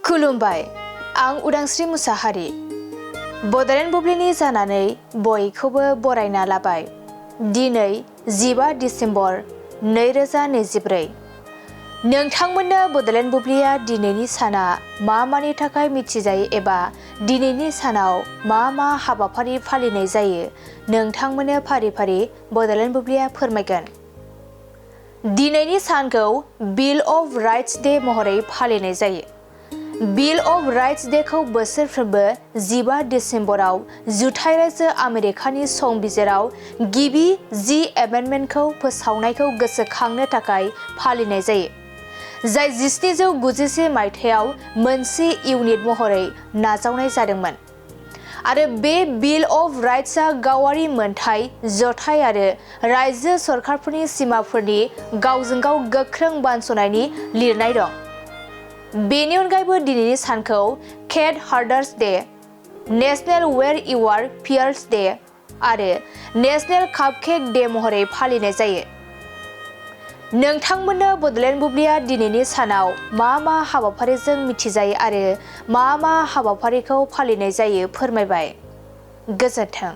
खुलुमबाय, आं उदांस्रि मुसाहारि। बड'लेण्ड बुब्लिनि जानानै बयखौबो बरायना लाबाय। दिनै 15 डिसेम्बर 2024। नोंथांमोननो बड'लेण्ड बुब्लिया दिनैनि साना मा मानि थाखाय मिथिजायो एबा दिनैनि सानाव मा हाबाफारि फालिनाय जायो नोंथांमोननो फारि फारि बड'लेण्ड बुब्लिया फोरमायगोन। दिनैनि सानखौ बिल अफ राइट्स डे महरै फालिनाय जायो। बिल अफ राइट्स डेखौ बोसोरफ्रोमबो 15 डिसेम्बराव जुथाइ रायजो आमेरिकानि संबिजिराव गिबि 10 एमेन्डमेन्टखौ फोसावनायखौ गोसोखांनो थाखाय फालिनाय जायो, जाय 1791 मायथाइयाव मोनसे इउनिट महरै नाजावनाय जादोंमोन। आरो बे बिल अफ राइट्सआ गावारि मोनथाय, जथाय आरो रायजो सरकारफोरनि सिमाफोरनि गावजों गाव गोख्रों बानस'नायनि लिरनाय दं। बेनि अनगायैबो दिनैनि सानखौ cat herders day, national where you are peers day आरो नेशनेल कापकेक डे महरै फालिनाय जायो। नोंथांमोननो बड'लेण्ड बुब्लिया दिनैनि सानाव मा हाबाफारिजों मिथिजायो आरो मा हाबाफारिखौ फालिनाय जायो फोरमायबाय। गोजोन्थों।